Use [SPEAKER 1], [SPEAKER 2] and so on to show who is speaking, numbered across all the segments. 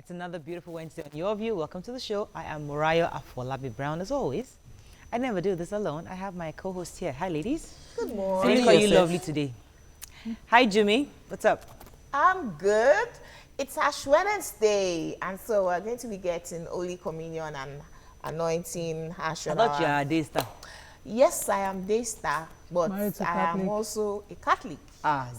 [SPEAKER 1] It's another beautiful Wednesday on Your View. Welcome to the show. I am Moriah Afolabi Brown, as always. I never do this alone. I have my co-host here. Hi, ladies.
[SPEAKER 2] Good
[SPEAKER 1] I
[SPEAKER 2] morning.
[SPEAKER 1] call you lovely today. Hi, Jimmy. What's up?
[SPEAKER 2] I'm good. It's Ash Wednesday, and so we're going to be getting Holy Communion and anointing Ash.
[SPEAKER 1] I thought you are a day star.
[SPEAKER 2] Yes, I am day star, but I am also a Catholic.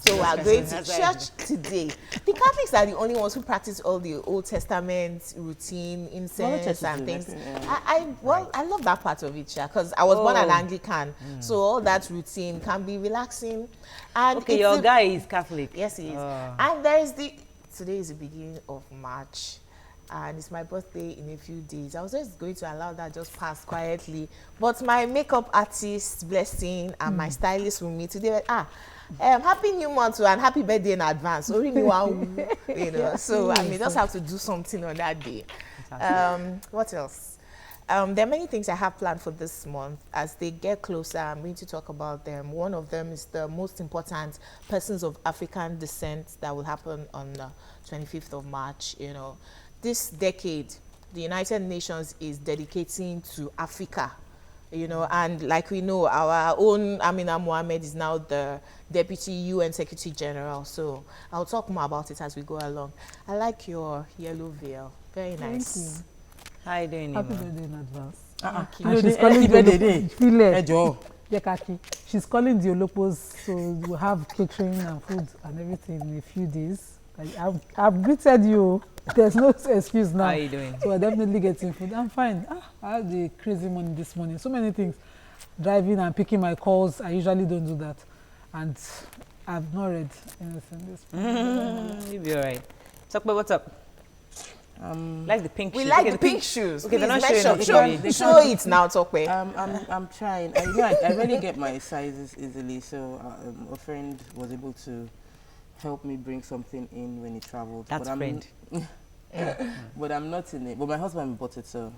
[SPEAKER 2] So we are going to church today. The Catholics are the only ones who practice all the Old Testament routine, incense and things. I love that part of it, because I was born an Anglican, so all that routine can be relaxing. And
[SPEAKER 1] okay, your guy is Catholic.
[SPEAKER 2] Yes, he is. And there is today is the beginning of March, and it's my birthday in a few days. I was just going to allow that just pass quietly, but my makeup artist, Blessing, and my stylist with me today, happy new month and happy birthday in advance. So I may just have to do something on that day. What else? There are many things I have planned for this month. As they get closer, I'm going to talk about them. One of them is the most important persons of African descent that will happen on the 25th of March. This decade, the United Nations is dedicating to Africa. And like we know, our own Amina Mohammed is now the Deputy UN Secretary General. So I'll talk more about it as we go along. I like your yellow veil. Very nice.
[SPEAKER 3] Thank you.
[SPEAKER 1] How are you doing,
[SPEAKER 3] Happy
[SPEAKER 1] Nima?
[SPEAKER 3] birthday in advance. She's calling the Olopos, so we'll have catering and food and everything in a few days. I've greeted you. There's no excuse now.
[SPEAKER 1] How are you doing?
[SPEAKER 3] So we're definitely getting food. I'm fine. I had the crazy morning this morning. So many things. Driving and picking my calls. I usually don't do that. And I've not read anything this morning.
[SPEAKER 1] You'll be all right. Talk about what's up. Like the pink shoes.
[SPEAKER 2] We like the pink shoes.
[SPEAKER 1] Okay, they're not
[SPEAKER 2] show it now, Tokwe.
[SPEAKER 4] I'm trying. I really get my sizes easily, so a friend was able to help me bring something in when he traveled.
[SPEAKER 1] That's friend.
[SPEAKER 4] But I'm not in it. But my husband bought it, so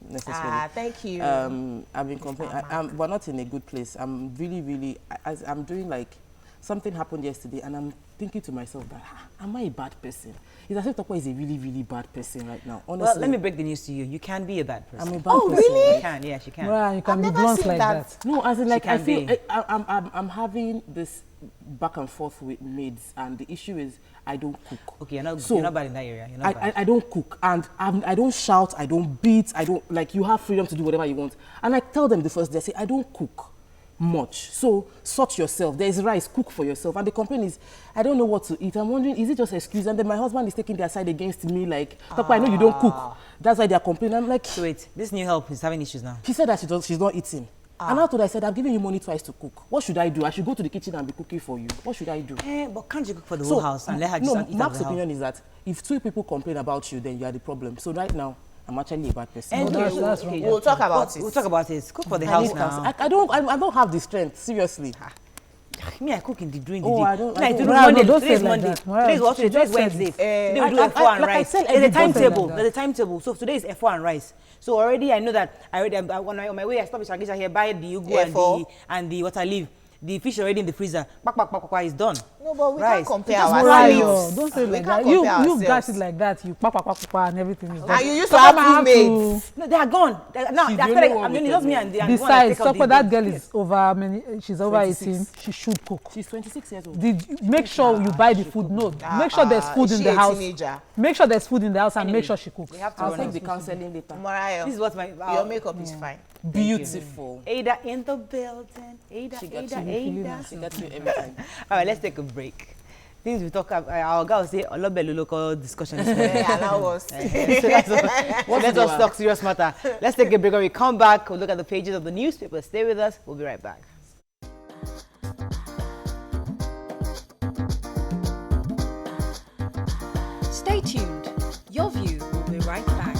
[SPEAKER 4] necessarily.
[SPEAKER 2] Thank you.
[SPEAKER 4] I've been complaining. We're not in a good place. I'm really, I'm doing like, something happened yesterday, and I'm thinking to myself that, am I a bad person? It's as if Tokwa is a really bad person right now. Honestly.
[SPEAKER 1] Well, let me break the news to you. You can be a bad person.
[SPEAKER 4] I'm a bad person.
[SPEAKER 2] Really?
[SPEAKER 1] You can, yes, you can.
[SPEAKER 3] Well, you can be blunt like that.
[SPEAKER 4] No, as in like I feel
[SPEAKER 1] be.
[SPEAKER 4] I'm having this back and forth with maids, and the issue is I don't cook.
[SPEAKER 1] Okay, you're not bad in that area. You're not bad.
[SPEAKER 4] I don't cook, and I don't shout, I don't beat, I don't, like, you have freedom to do whatever you want. And I tell them the first day, I say, I don't cook much, so sort yourself. There is rice, cook for yourself. And the complaint is, I don't know what to eat. I'm wondering, is it just an excuse? And then my husband is taking their side against me, like, Papa, I know you don't cook. That's why they are complaining. I'm like,
[SPEAKER 1] so wait, this new help is having issues now.
[SPEAKER 4] she said that she's not eating. And after that, I said, I'm giving you money twice to cook. What should I do? I should go to the kitchen and be cooking for you. What should I do?
[SPEAKER 1] But can't you cook for the whole house and let her just eat
[SPEAKER 4] Mark's
[SPEAKER 1] out the
[SPEAKER 4] opinion
[SPEAKER 1] house?
[SPEAKER 4] is that if two people complain about you, then you are the problem. So right now, I'm actually a bad person.
[SPEAKER 1] And
[SPEAKER 3] that's
[SPEAKER 1] okay,
[SPEAKER 3] wrong.
[SPEAKER 2] We'll talk about it.
[SPEAKER 1] We'll talk about it. Cook for the house now.
[SPEAKER 4] I don't have the strength, seriously.
[SPEAKER 1] Me, I cook during the
[SPEAKER 4] Oh,
[SPEAKER 1] day.
[SPEAKER 4] I don't-
[SPEAKER 1] Today's Monday. Today's what? Today's Wednesday. Today we do F4 and rice. There's a timetable. There's a timetable. So today is F4 and rice. So already I know that on my way I stop at Shagisha here, buy the ugu and the water leaf. The fish already in the freezer. Is done.
[SPEAKER 2] No, but we
[SPEAKER 1] Rice.
[SPEAKER 2] can't compare
[SPEAKER 1] Just
[SPEAKER 2] ourselves.
[SPEAKER 3] Don't say
[SPEAKER 2] We
[SPEAKER 3] like
[SPEAKER 2] can't
[SPEAKER 3] that. You
[SPEAKER 2] compare
[SPEAKER 3] got it
[SPEAKER 2] ourselves.
[SPEAKER 3] like that. You and everything is done.
[SPEAKER 2] And you used to have two maids.
[SPEAKER 1] No, they are gone. Now,
[SPEAKER 4] She's
[SPEAKER 1] after
[SPEAKER 4] the only
[SPEAKER 1] that,
[SPEAKER 4] one
[SPEAKER 1] I'm
[SPEAKER 4] with
[SPEAKER 1] doing
[SPEAKER 4] the
[SPEAKER 1] just me
[SPEAKER 4] maid.
[SPEAKER 1] and the
[SPEAKER 3] Besides, that girl is over she's over 18. She should cook.
[SPEAKER 4] She's 26 years old.
[SPEAKER 3] Make sure you buy the food. No, make sure there's food in the house.
[SPEAKER 2] Teenager?
[SPEAKER 3] Make sure there's food in the house and
[SPEAKER 1] Anyway,
[SPEAKER 3] make sure she cooks.
[SPEAKER 1] we have to
[SPEAKER 4] I'll
[SPEAKER 1] run
[SPEAKER 4] take
[SPEAKER 1] out.
[SPEAKER 4] the counseling later.
[SPEAKER 2] Mariah,
[SPEAKER 1] This is what my
[SPEAKER 2] your makeup is fine.
[SPEAKER 4] Beautiful.
[SPEAKER 1] Ada in the building. Ada.
[SPEAKER 4] She got you every time.
[SPEAKER 1] All right, let's take a break. Things we talk about, our guy will say, Olobelu local discussion.
[SPEAKER 2] Yeah, that was.
[SPEAKER 1] Let us talk serious matter. Let's take a break. When we come back, we'll look at the pages of the newspaper. Stay with us. We'll be right back.
[SPEAKER 5] Stay tuned. Your View will be right back.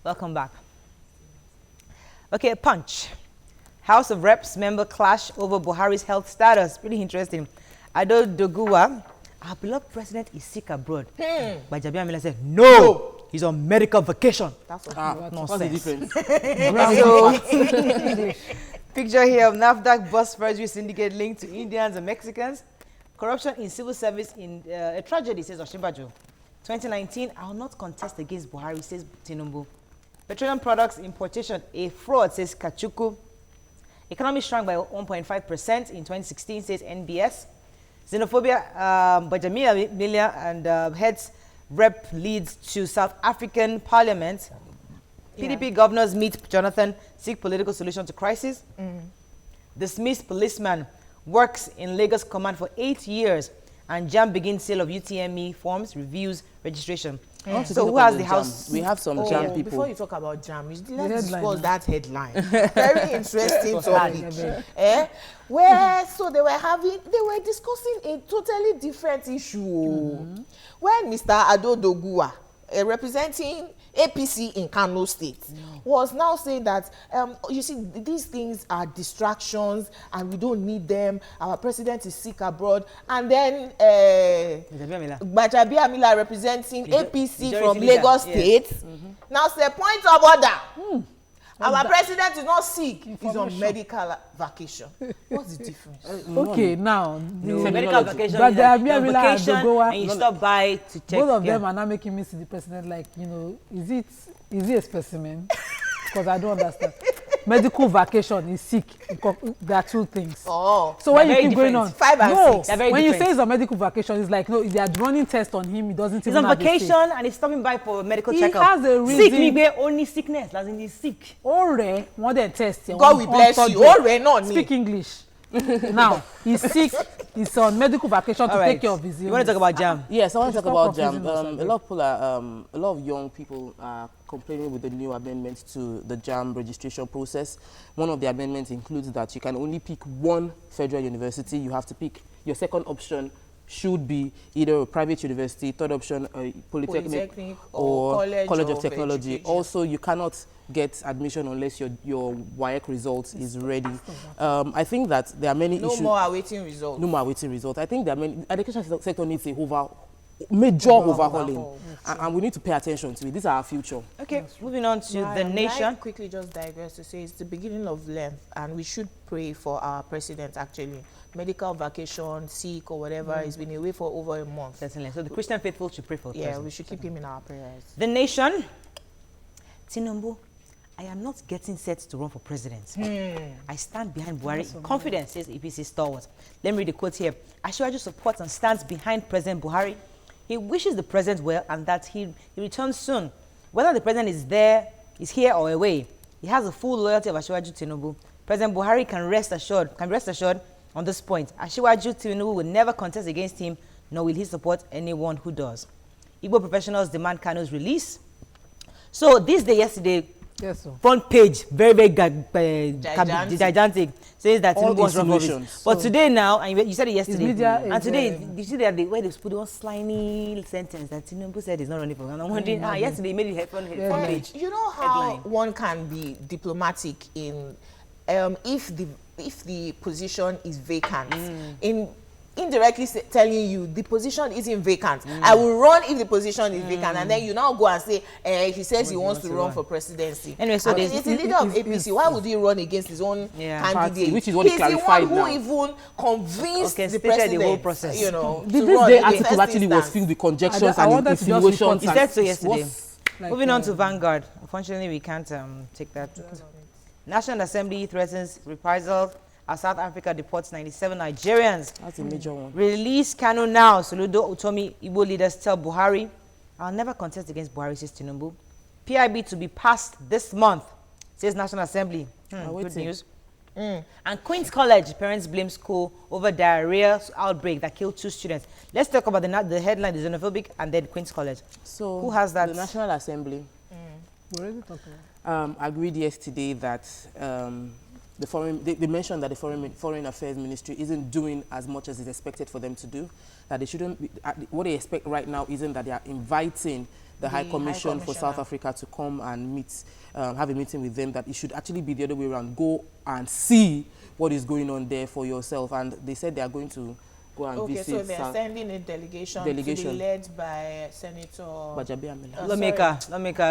[SPEAKER 1] Welcome back. Okay, Punch. House of Reps member clash over Buhari's health status. Pretty interesting. Ado Doguwa our beloved president is sick abroad. But Jabiamila said, no, he's on medical vacation.
[SPEAKER 2] That's what
[SPEAKER 4] What's the difference?
[SPEAKER 1] So, picture here of NAFDAC bus forgery syndicate linked to Indians and Mexicans. Corruption in civil service in a tragedy, says Oshimbajo. 2019, I will not contest against Buhari, says Tinubu. Petroleum products importation, a fraud, says Kachuku. Economy shrunk by 1.5% in 2016, says NBS. Xenophobia, Bajamia Milia and heads rep leads to South African parliament. PDP governors meet Jonathan, seek political solution to crisis. Dismissed policeman works in Lagos command for 8 years. And JAM begins sale of UTME forms, reviews, registration. So who has the house?
[SPEAKER 4] We have some JAM people.
[SPEAKER 2] Before you talk about JAM, let's discuss that headline. Very interesting topic. Where so they were discussing a totally different issue. When Mr. Adodogua, representing APC in Kano State, was now saying that you see, these things are distractions and we don't need them. Our president is sick abroad. And then Gbajabiamila representing APC from Lagos State now say point of order. Our president is not sick, he's on medical vacation. What's the difference?
[SPEAKER 3] Okay, now
[SPEAKER 1] the medical vacation
[SPEAKER 3] but
[SPEAKER 1] is
[SPEAKER 3] they are
[SPEAKER 1] vacation and you stop by to check.
[SPEAKER 3] Both of them are now making me see the president like, you know, is he a specimen? Because I don't understand. Medical vacation is sick. There are two things. So when you keep going on,
[SPEAKER 2] 5 and 6.
[SPEAKER 3] When you say it's on medical vacation, it's like, no, they are running tests on him. He doesn't even
[SPEAKER 1] on vacation and he's stopping by for a medical checkup.
[SPEAKER 3] He has a reason.
[SPEAKER 1] Sick, me only sickness, as in he's sick.
[SPEAKER 3] Ore, more than test.
[SPEAKER 2] God will bless you. Ore, not me.
[SPEAKER 3] Speak English. Now, he's sick. He's on medical vacation to take care of his illness.
[SPEAKER 1] You want to talk about JAM?
[SPEAKER 4] Yes, I want to talk about JAM. A lot of people are, a lot of young people are complaining with the new amendments to the JAM registration process. One of the amendments includes that you can only pick one federal university. You have to pick your second option should be either a private university, third option a polytechnic or college of technology. Also, you cannot get admission unless your WAEC result is ready. I think that there are many issues.
[SPEAKER 2] No more awaiting results.
[SPEAKER 4] No more awaiting results. I think there are many. Education sector needs a major overhauling, and we need to pay attention to it. These are our future.
[SPEAKER 1] Okay, moving on to the nation.
[SPEAKER 2] I quickly just digress to say it's the beginning of Lent, and we should pray for our president actually. Medical vacation, sick or whatever, he's been away for over a month.
[SPEAKER 1] Certainly. So the Christian faithful should pray for the president.
[SPEAKER 2] We should keep him in our prayers.
[SPEAKER 1] The nation. Tinubu, I am not getting set to run for president. I stand behind Buhari in confidence, says EPC stalwart. Let me read the quote here. Ashwaju supports and stands behind President Buhari. He wishes the president well and that he returns soon. Whether the president is here or away, he has the full loyalty of Ashwaju Tinubu. President Buhari can rest assured on this point. Ashwaju Tinubu will never contest against him, nor will he support anyone who does. Igbo professionals demand Kano's release. So this day yesterday, front page, very, very gigantic, says that Tinubu was wrong. But today now, and you said it yesterday, and today, you see that where they put one slimy sentence that Tinubu said is not running for. And I'm wondering, yesterday he made it front page.
[SPEAKER 2] You know how one can be diplomatic in if the position is vacant, in indirectly telling you the position isn't vacant. I will run if the position is vacant, and then you now go and say he says he wants to run for presidency. Anyway, so it's the leader of APC. Why would he run against his own candidate?
[SPEAKER 4] Which is what he clarified now.
[SPEAKER 2] He's the one who even convinced the president.
[SPEAKER 1] The whole process.
[SPEAKER 2] You know,
[SPEAKER 4] this day article actually was filled with conjectures and insinuations.
[SPEAKER 1] He said so yesterday. Moving on to Vanguard. Unfortunately, we can't take that. National Assembly threatens reprisals as South Africa deports 97 Nigerians.
[SPEAKER 4] That's a major one.
[SPEAKER 1] Release Kanu now. Soludo Utomi Igbo leaders tell Buhari, I'll never contest against Buhari, says Tinubu. PIB to be passed this month, says National Assembly. Good news. And Queen's College, parents blame school over diarrhea outbreak that killed 2 students. Let's talk about the headline, the xenophobic, and then Queen's College. So who has that?
[SPEAKER 4] The National Assembly.
[SPEAKER 3] We already talked about.
[SPEAKER 4] Agreed yesterday that they mentioned that the Foreign Affairs Ministry isn't doing as much as is expected for them to do. That they shouldn't be, what they expect right now isn't that they are inviting the High Commission for South Africa to come and meet, have a meeting with them. That it should actually be the other way around. Go and see what is going on there for yourself. And they said they are going to go and visit.
[SPEAKER 2] Okay, so they're sending a delegation to be led by Senator
[SPEAKER 4] Bajabiamila.
[SPEAKER 1] Lawmaker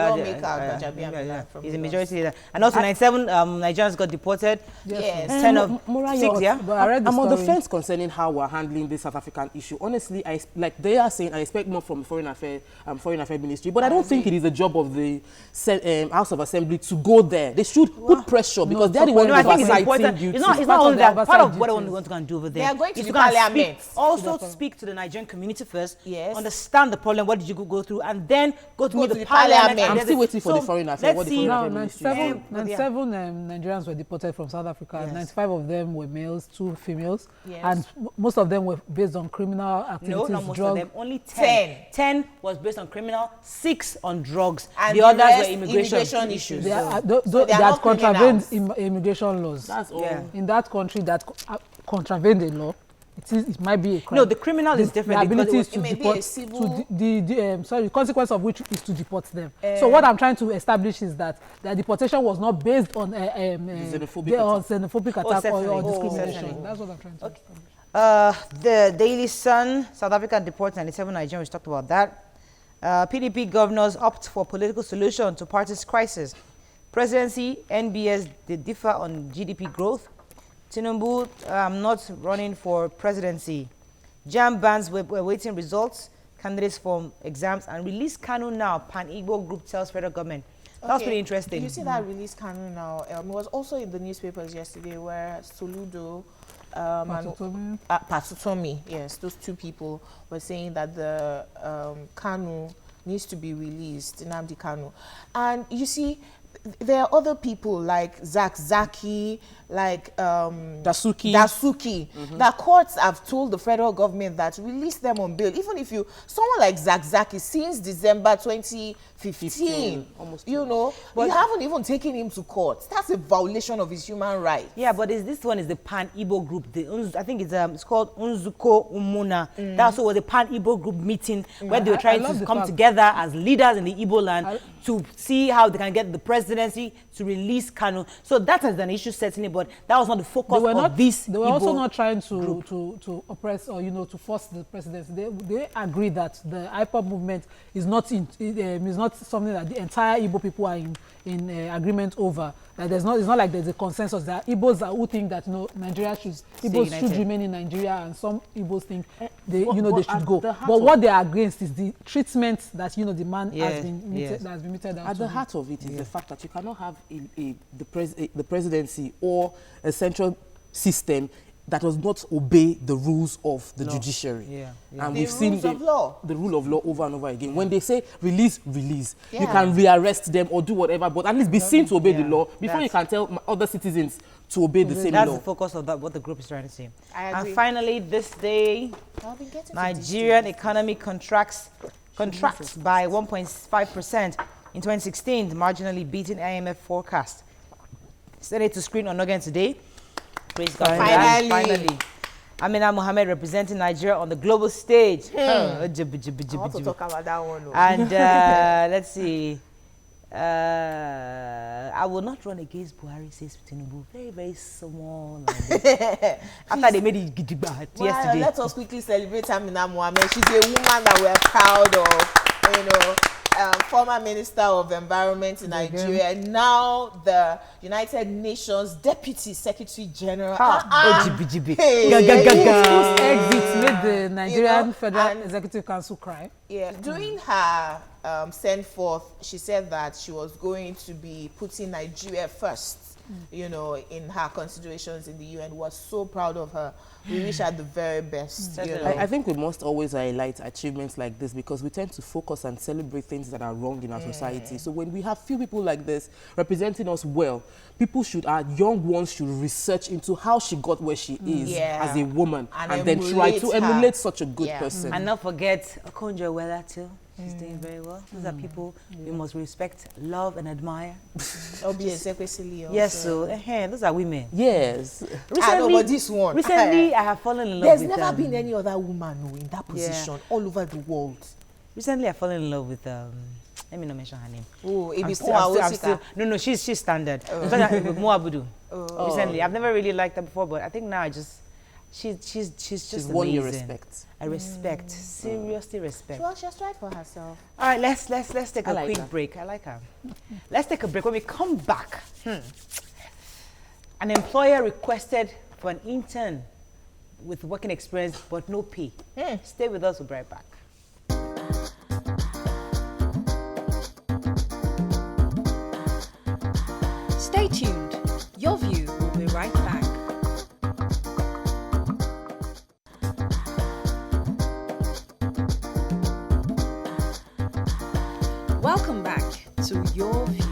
[SPEAKER 2] Bajabiamila.
[SPEAKER 1] He's a majority leader. And also 97 Nigerians got deported.
[SPEAKER 2] Yes.
[SPEAKER 1] 10 of 6, yeah?
[SPEAKER 3] But I read the
[SPEAKER 4] I'm on
[SPEAKER 3] story.
[SPEAKER 4] the fence concerning how we're handling this South African issue. Honestly, like they are saying, I expect more from the Foreign Affairs Ministry, but I don't think it is the job of the House of Assembly to go there. They should put pressure because they're the ones oversighting duty.
[SPEAKER 1] It's not only that. Part of what I want to go and do over there.
[SPEAKER 2] They are going to the parliament.
[SPEAKER 1] Also speak to the Nigerian community first.
[SPEAKER 2] Yes.
[SPEAKER 1] Understand the problem. What did you go through? And then go to meet the
[SPEAKER 2] parliament.
[SPEAKER 4] I'm still waiting for the Foreign Affairs.
[SPEAKER 1] Let's see.
[SPEAKER 3] 97 Nigerians were deported from South Africa.
[SPEAKER 1] Yes.
[SPEAKER 3] 95 of them were males, 2 females.
[SPEAKER 2] Yes.
[SPEAKER 3] And most of them were based on criminal activities.
[SPEAKER 1] No, not most
[SPEAKER 3] drug.
[SPEAKER 1] of them. Only 10. 10 was based on criminal, 6 on drugs.
[SPEAKER 2] And
[SPEAKER 1] the others were
[SPEAKER 2] immigration issues.
[SPEAKER 3] They
[SPEAKER 2] So they are
[SPEAKER 3] that
[SPEAKER 2] not
[SPEAKER 3] contravened immigration laws.
[SPEAKER 4] That's all.
[SPEAKER 1] Yeah.
[SPEAKER 3] In that country that contravened the law, it might be a crime.
[SPEAKER 1] No, the criminal is different.
[SPEAKER 3] The ability is to
[SPEAKER 2] may be
[SPEAKER 3] deport,
[SPEAKER 2] a civil-
[SPEAKER 3] the consequence of which is to deport them. So what I'm trying to establish is that the deportation was not based on xenophobic attack or discrimination.
[SPEAKER 1] Certainly.
[SPEAKER 3] That's what I'm trying to establish.
[SPEAKER 1] The Daily Sun, South Africa deports 97 Nigerians. We talked about that. PDP governors opt for political solution to party's crisis. Presidency, NBS, they differ on GDP growth. Tinubu not running for presidency. JAM bans we're waiting results. Candidates form exams and release Kanu now. Pan-Igbo group tells federal government. That's pretty interesting.
[SPEAKER 2] You see that release Kanu now? It was also in the newspapers yesterday where Soludo and Patutomi, yes, those 2 people were saying that the Kanu needs to be released, Nnamdi Kanu. And you see, there are other people like Zaki, like
[SPEAKER 4] Dasuki.
[SPEAKER 2] The courts have told the federal government that release them on bail. Even if someone like Zaki, since December 2015,
[SPEAKER 4] almost
[SPEAKER 2] you know, but you haven't even taken him to court. That's a violation of his human rights.
[SPEAKER 1] Yeah, but this one is the Pan-Igbo group. I think it's called Unzuko Umuna. That also was a Pan-Igbo group meeting where they were trying to come together as leaders in the Igbo land to see how they can get the presidency to release Kanu. So that is an issue certainly, but that was not the focus of this.
[SPEAKER 3] They were also not trying to oppress or to force the presidency. They agree that the IPOB movement is not something that the entire Igbo people are in agreement over. That it's not like there's a consensus. There are Igbos who think that Nigeria Igbos should remain in Nigeria, and some Igbos think they should go. But what they are against is the treatment that the man has been meted out.
[SPEAKER 4] At the heart of it is the fact that you cannot have the presidency or a central system that does not obey the rules of the judiciary. And we've seen the rule of law over and over again. When they say release, you can rearrest them or do whatever, but at least be seen to obey the law before you can tell other citizens to obey the same law.
[SPEAKER 1] That's the focus of what the group is trying to say. And finally, this day, Nigerian economy contracts by 1.5% in 2016, marginally beating IMF forecast. Senate to screen on again today. Praise God. Finally. Amina Mohammed representing Nigeria on the global stage.
[SPEAKER 2] I want to talk about that one.
[SPEAKER 1] And let's see. I will not run against Buhari, says Tinubu. Very, very small. After they made it yesterday.
[SPEAKER 2] Let us quickly celebrate Amina Mohammed. She's a woman that we're proud of, former Minister of Environment in Nigeria, and now the United Nations Deputy Secretary General.
[SPEAKER 3] Whose exit made the Nigerian Federal Executive Council cry.
[SPEAKER 2] Yeah, during her send forth, she said that she was going to be putting Nigeria first, in her considerations in the UN. Was so proud of her. We wish her the very best.
[SPEAKER 4] I think we must always highlight achievements like this because we tend to focus and celebrate things that are wrong in our society. So when we have few people like this representing us well, our young ones should research into how she got where she is as a woman and then try to emulate such a good person.
[SPEAKER 1] And not forget Okonjo Iweala too. She's doing very well. Those are people we must respect, love, and admire. Yes, so those are women.
[SPEAKER 4] Yes.
[SPEAKER 2] Recently, this one.
[SPEAKER 1] Recently, I have fallen in love
[SPEAKER 2] with...
[SPEAKER 1] There's
[SPEAKER 2] never been any other woman in that position all over the world.
[SPEAKER 1] Recently, I fallen in love with... let me not mention her name.
[SPEAKER 2] No,
[SPEAKER 1] she's standard. I'm talking about Moabudu. Recently, I've never really liked her before, but I think now she's just
[SPEAKER 4] She's
[SPEAKER 1] amazing.
[SPEAKER 4] won your respect.
[SPEAKER 1] I respect, seriously respect.
[SPEAKER 2] Well, she has tried for herself.
[SPEAKER 1] All right, let's take a quick
[SPEAKER 4] her.
[SPEAKER 1] break. I like her. Let's take a break. When we come back, an employer requested for an intern with working experience but no pay. Stay with us. We'll be right back.
[SPEAKER 5] Stay tuned. Your View will be right back. Welcome back to Your View.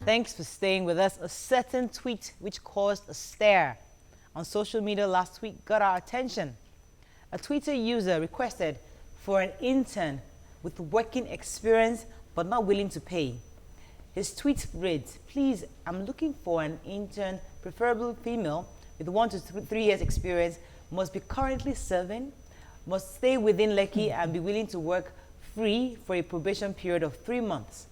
[SPEAKER 1] Thanks for staying with us. A certain tweet which caused a stir on social media last week got our attention. A Twitter user requested for an intern with working experience but not willing to pay. His tweet reads, "Please, I'm looking for an intern, preferably female, with 1 to 3 years experience, must be currently serving, must stay within Lekki and be willing to work free for a probation period of 3 months."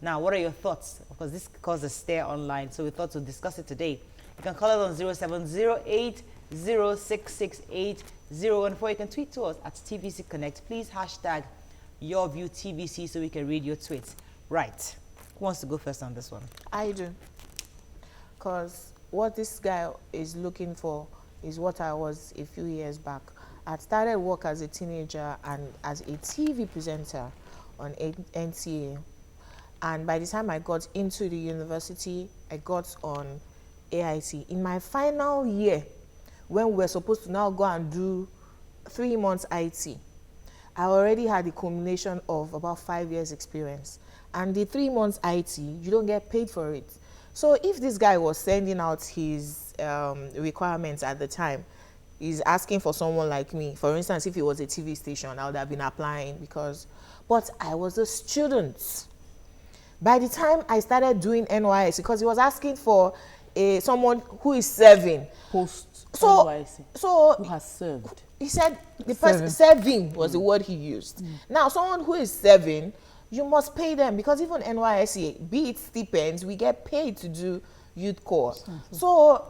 [SPEAKER 1] Now, what are your thoughts? Because this caused a stir online, so we thought to discuss it today. You can call us on 0708066814. You can tweet to us at TVC Connect. Please hashtag YourviewTVC so we can read your tweets. Right. Who wants to go first on this one?
[SPEAKER 2] I do. Because what this guy is looking for is what I was a few years back. I started work as a teenager and as a TV presenter on NTA. And by the time I got into the university, I got on AIT. In my final year, when we were supposed to now go and do 3 months IT, I already had a culmination of about 5 years experience. And the 3 months IT, you don't get paid for it. So if this guy was sending out his requirements at the time, he's asking for someone like me. For instance, if it was a TV station, I would have been applying but I was a student. By the time I started doing NYSC, because he was asking for someone who is serving.
[SPEAKER 4] NYSC.
[SPEAKER 2] So
[SPEAKER 4] who has served?
[SPEAKER 2] He said the person serving was the word he used. Now, someone who is serving, you must pay them, because even NYSC, be it stipends, we get paid to do youth corps. So,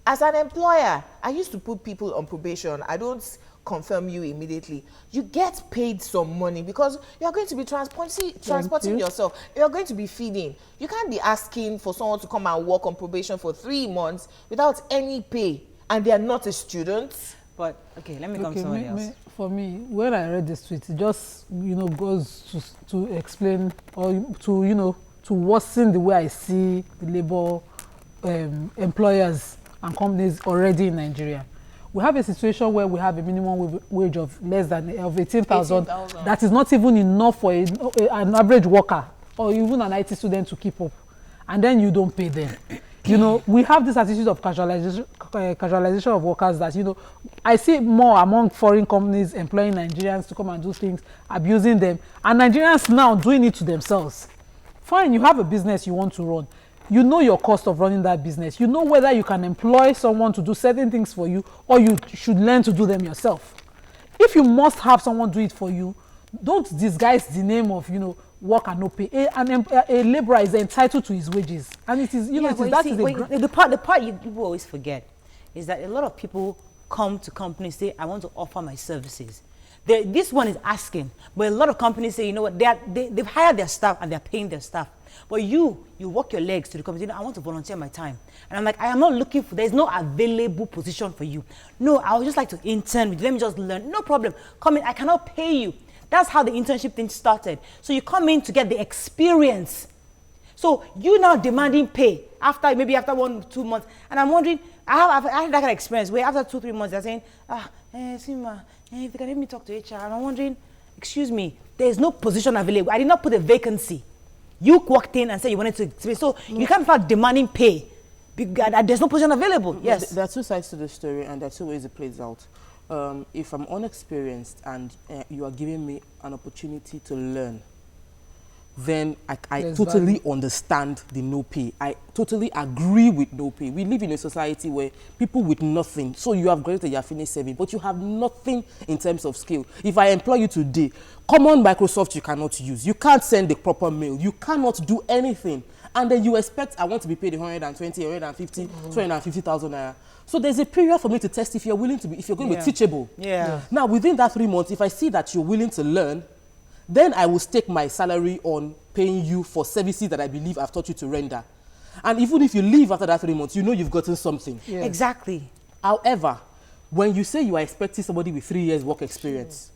[SPEAKER 2] as an employer, I used to put people on probation. I don't confirm you immediately. You get paid some money because you're going to be transporting yourself. You're going to be feeding. You can't be asking for someone to come and work on probation for 3 months without any pay, and they're not a student.
[SPEAKER 1] But, okay, let me come to somebody else.
[SPEAKER 3] For me, when I read this tweet, it just, goes to explain or to worsen the way I see the labor employers and companies already in Nigeria. We have a situation where we have a minimum wage of less than 18,000. That is not even enough for an average worker or even an IT student to keep up. And then you don't pay them. We have this attitude of casualization of workers that, I see more among foreign companies employing Nigerians to come and do things, abusing them, and Nigerians now doing it to themselves. Fine, you have a business you want to run. You know your cost of running that business. You know whether you can employ someone to do certain things for you or you should learn to do them yourself. If you must have someone do it for you, don't disguise the name of, work and no pay. A laborer is entitled to his wages. And it is,
[SPEAKER 1] the part people always forget is that a lot of people come to companies say, I want to offer my services. This one is asking, but a lot of companies say, what, they've hired their staff and they're paying their staff. But you walk your legs to the company, I want to volunteer my time. And I'm like, I am not looking for, there's no available position for you. No, I would just like to intern with you. Let me just learn. No problem. Come in, I cannot pay you. That's how the internship thing started. So you come in to get the experience. So you now demanding pay after 1 2 months. And I'm wondering, I had that kind of experience where after 2 3 months they're saying, Sima, if you can let me talk to HR. And I'm wondering, excuse me, there is no position available. I did not put a vacancy. You walked in and said you wanted to. So you can't start demanding pay. There's no position available. Yes.
[SPEAKER 4] There are two sides to the story, and there are two ways it plays out. If I'm unexperienced and you are giving me an opportunity to learn, then I totally understand the no pay. I totally agree with no pay. We live in a society where people with nothing, so you have graduated, you have finished serving, but you have nothing in terms of skill. If I employ you today, common Microsoft you cannot use. You can't send the proper mail. You cannot do anything. And then you expect I want to be paid 120, 150, 250,000 naira. So there's a period for me to test if you're willing to be, if you're going to be teachable. Now, within that 3 months, if I see that you're willing to learn, then I will stake my salary on paying you for services that I believe I've taught you to render. And even if you leave after that 3 months, you know you've gotten something.
[SPEAKER 1] Exactly.
[SPEAKER 4] However, when you say you are expecting somebody with 3 years work experience,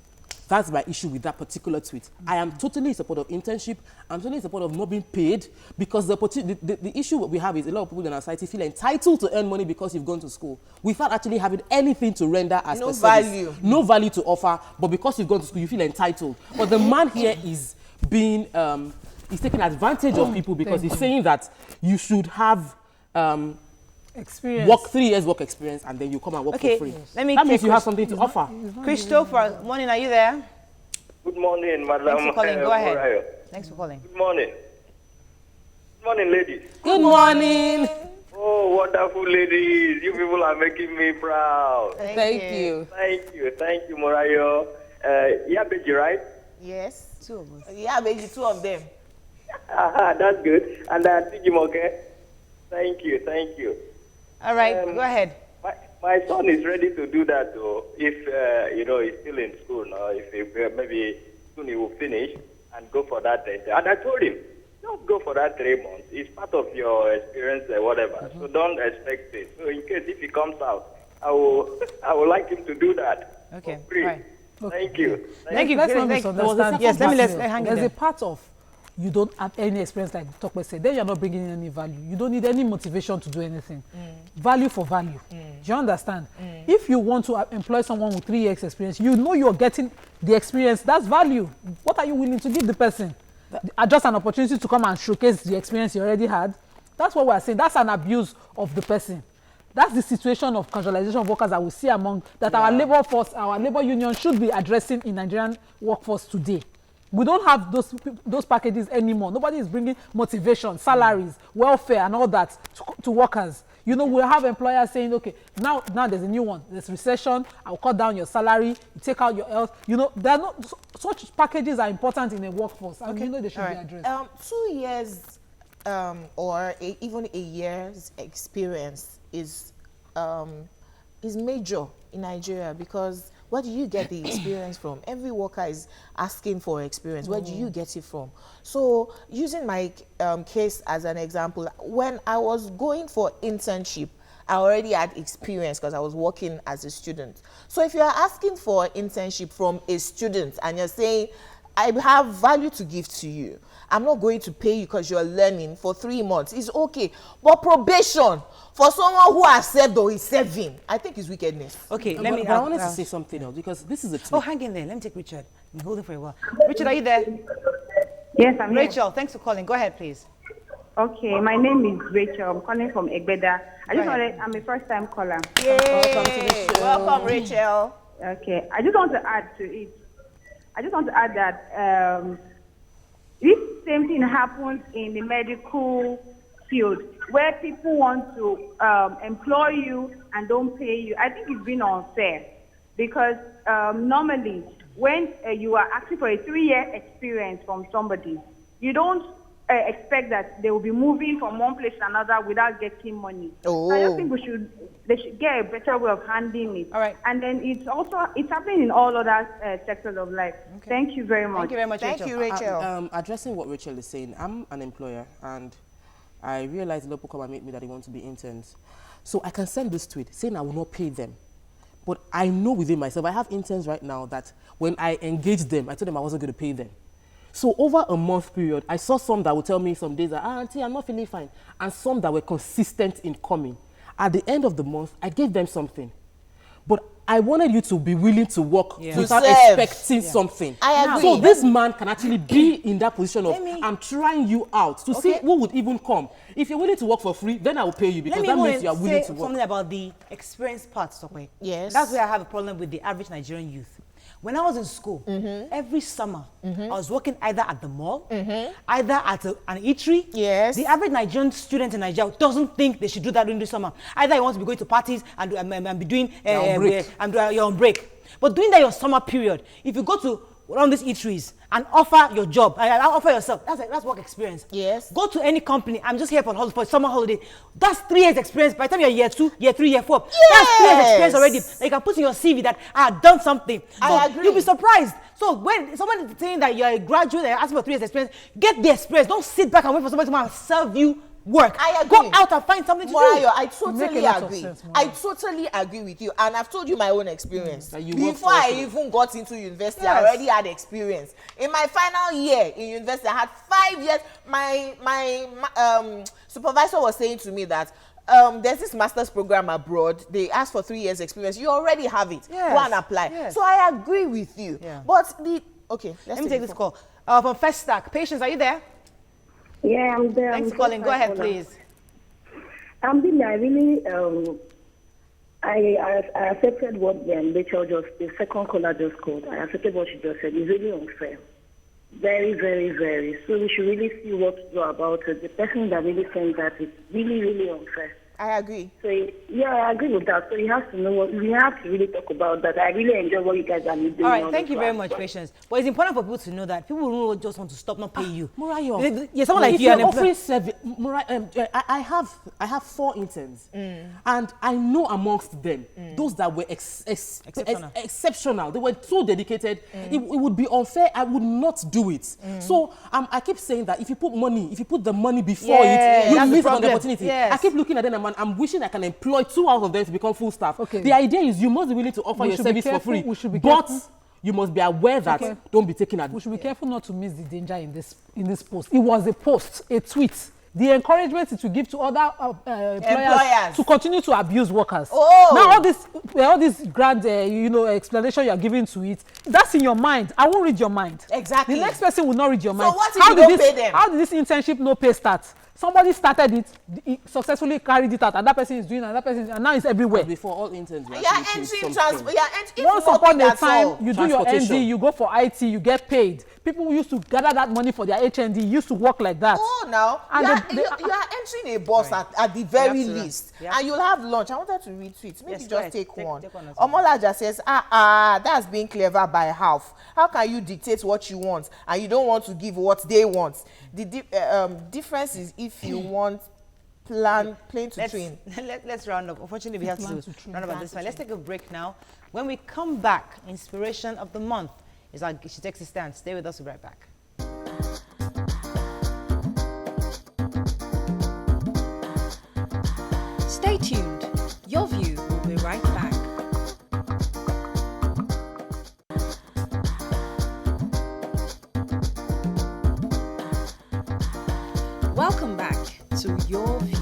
[SPEAKER 4] that's my issue with that particular tweet. I am totally in support of internship. I'm totally in support of not being paid, because the issue we have is a lot of people in our society feel entitled to earn money because you've gone to school without actually having anything to render as a service. No value to offer, but because you've gone to school, you feel entitled. But the man here is being, he's taking advantage of people because he's saying that you should have
[SPEAKER 3] experience.
[SPEAKER 4] 3 years work experience, and then you come and work for free.
[SPEAKER 1] Let me
[SPEAKER 4] that means you have something to offer.
[SPEAKER 1] Christopher, morning, are you there?
[SPEAKER 6] Good morning, madam.
[SPEAKER 1] Thanks for calling. Go ahead. Thanks for calling.
[SPEAKER 6] Good morning. Good morning, ladies.
[SPEAKER 4] Good morning.
[SPEAKER 6] Oh, wonderful ladies. You people are making me proud.
[SPEAKER 4] Thank you.
[SPEAKER 6] Thank you. Thank you, Morayo. Yabeji, right?
[SPEAKER 2] Yes.
[SPEAKER 1] 2 of us.
[SPEAKER 2] Yabeji, 2 of them.
[SPEAKER 6] That's good. And Tijimoke. Thank you. Thank you.
[SPEAKER 1] All right, go ahead.
[SPEAKER 6] My son is ready to do that, though. If he's still in school now, if maybe soon he will finish and go for that. And I told him, don't go for that 3 months. It's part of your experience, whatever. So don't expect it. So in case if he comes out, I would like him to do that.
[SPEAKER 1] Okay.
[SPEAKER 6] Right. Thank you.
[SPEAKER 1] Thank you.
[SPEAKER 3] Let's not misunderstand.
[SPEAKER 1] Yes, let's hang in
[SPEAKER 3] There's
[SPEAKER 1] there.
[SPEAKER 3] a part of you don't have any experience, like Tokwe said, then you're not bringing in any value. You don't need any motivation to do anything. Value for value. Do you understand? If you want to employ someone with 3 years experience, you know you're getting the experience. That's value. What are you willing to give the person? Just an opportunity to come and showcase the experience you already had. That's what we're saying. That's an abuse of the person. That's the situation of casualization of workers that we see among, that our labor force, our labor union should be addressing in Nigerian workforce today. We don't have those packages anymore. Nobody is bringing motivation, salaries, welfare, and all that to workers. You know, we have employers saying, okay, now there's a new one. There's recession. I'll cut down your salary. You take out your health. You know, there are not such packages are important in a workforce, and you know they should be addressed.
[SPEAKER 2] 2 years or even a year's experience is major in Nigeria, because where do you get the experience from? Every worker is asking for experience. Where do you get it from? So using my case as an example, when I was going for internship, I already had experience because I was working as a student. So if you are asking for internship from a student and you're saying, I have value to give to you, I'm not going to pay you because you're learning for 3 months. It's okay. But probation for someone who has served or is serving, I think is wickedness.
[SPEAKER 1] Okay,
[SPEAKER 4] But I wanted to say something else, because this is a tweet.
[SPEAKER 1] Oh, hang in there. Let me take Richard. Been holding for a while. Richard, are you there?
[SPEAKER 7] Yes, I'm here.
[SPEAKER 1] Rachel, thanks for calling. Go ahead, please.
[SPEAKER 7] Okay, my name is Rachel. I'm calling from Egbeda. I'm a first-time caller.
[SPEAKER 2] Yay!
[SPEAKER 1] Welcome to the show.
[SPEAKER 2] Welcome, Rachel.
[SPEAKER 7] Okay, I just want to add to it. I just want to add that this same thing happens in the medical field, where people want to employ you and don't pay you. I think it's been unfair, because normally when you are asking for a 3-year experience from somebody, you don't expect that they will be moving from one place to another without getting money.
[SPEAKER 2] Oh.
[SPEAKER 7] So I just think they should get a better way of handling it.
[SPEAKER 1] All right.
[SPEAKER 7] And then it's happening in all other sectors of life. Okay. Thank you very much.
[SPEAKER 1] Thank you very much,
[SPEAKER 2] Thank you, Rachel.
[SPEAKER 4] Addressing what Rachel is saying, I'm an employer, and I realize a lot of people come and meet me that they want to be interns. So I can send this tweet saying I will not pay them. But I know within myself, I have interns right now that when I engage them, I told them I wasn't going to pay them. So over a month period, I saw some that would tell me some days that, auntie, I'm not feeling fine. And some that were consistent in coming. At the end of the month, I gave them something. But I wanted you to be willing to work without expecting something.
[SPEAKER 2] I agree.
[SPEAKER 4] So this man can actually be in that position of, I'm trying you out to see who would even come. If you're willing to work for free, then I will pay you, because that means you are willing to work.
[SPEAKER 1] Something about the experience part, Stokwe.
[SPEAKER 2] Yes.
[SPEAKER 1] That's where I have a problem with the average Nigerian youth. When I was in school, every summer, I was working either at the mall, either at an eatery.
[SPEAKER 2] Yes.
[SPEAKER 1] The average Nigerian student in Nigeria doesn't think they should do that during the summer. Either you want to be going to parties and be doing you're on break. But during that your summer period, if you go to one of these eateries and offer your job, offer yourself, that's work experience.
[SPEAKER 2] Yes.
[SPEAKER 1] Go to any company. I'm just here for summer holiday. That's 3 years experience. By the time you're year 2, year 3, year 4, that's 3 years experience already. Like you can put in your CV that I have done something.
[SPEAKER 2] I agree.
[SPEAKER 1] You'll be surprised. So when someone is saying that you're a graduate and asking for 3 years experience, get the experience. Don't sit back and wait for somebody to come and serve you work.
[SPEAKER 2] I agree.
[SPEAKER 1] Go out and find something to do.
[SPEAKER 2] I totally agree.
[SPEAKER 3] Sense,
[SPEAKER 2] I totally agree with you, and I've told you my own experience. Before I even got into university, I already had experience. In my final year in university, I had 5 years. My supervisor was saying to me that there's this master's program abroad. They ask for 3 years experience. You already have it.
[SPEAKER 1] Yes.
[SPEAKER 2] Go and apply.
[SPEAKER 1] Yes.
[SPEAKER 2] So I agree with you.
[SPEAKER 1] Yeah.
[SPEAKER 2] But
[SPEAKER 1] let me take this call from First Stack. Patience, are you there?
[SPEAKER 8] Yeah, I'm there.
[SPEAKER 1] Thanks for calling. Go ahead, please.
[SPEAKER 8] I really, I accepted what Rachel the second caller just called. I accepted what she just said. It's really unfair. Very, very, very. So we should really see what to do about it. The person that really saying that is really, really unfair.
[SPEAKER 2] I agree.
[SPEAKER 8] So yeah, I agree with that. So you have to know we have to really talk about that. I really enjoy what you guys are doing.
[SPEAKER 1] All right, thank you very much, Patience. But it's important for people to know that people don't just want to stop not paying you.
[SPEAKER 4] Murayo,
[SPEAKER 1] yeah, someone like
[SPEAKER 4] if
[SPEAKER 1] you
[SPEAKER 4] you're offering service, I have 4 interns, and I know amongst them those that were exceptional. They were so dedicated. It would be unfair. I would not do it. So I keep saying that if you put the money before it, you miss an opportunity.
[SPEAKER 1] Yes.
[SPEAKER 4] I keep looking at them and I'm wishing I can employ 2 out of them to become full staff. Okay. The idea is you must be willing to offer your service for free. But you must be aware that don't be taken advantage.
[SPEAKER 3] We should be careful not to miss the danger in this post. It was a post, a tweet. The encouragement is to give to other employers to continue to abuse workers.
[SPEAKER 2] Oh.
[SPEAKER 3] Now all this grand explanation you are giving to it, that's in your mind. I won't read your mind.
[SPEAKER 2] Exactly.
[SPEAKER 3] The next person will not read your mind.
[SPEAKER 2] So what if you don't pay them?
[SPEAKER 3] How did this internship no pay start? Somebody started it, he successfully carried it out, and that person is doing, and now it's everywhere.
[SPEAKER 4] Before all interns,
[SPEAKER 3] once upon a time, you do your ND, you go for IT, you get paid. People used to gather that money for their HND, used to work like that.
[SPEAKER 2] Oh, now you are entering a bus at the very least, and you'll have lunch. I wanted to read tweets. Maybe just take one. Omolaja says, that's being clever by half. How can you dictate what you want and you don't want to give what they want? The difference is if you want plain to train.
[SPEAKER 1] Let's round up. Unfortunately, we have to round up at this time. Let's take a break now. When we come back, inspiration of the month is like she takes a stand. Stay with us. We'll be right back.
[SPEAKER 5] Stay tuned. Your View will be right back. Welcome back to Your View.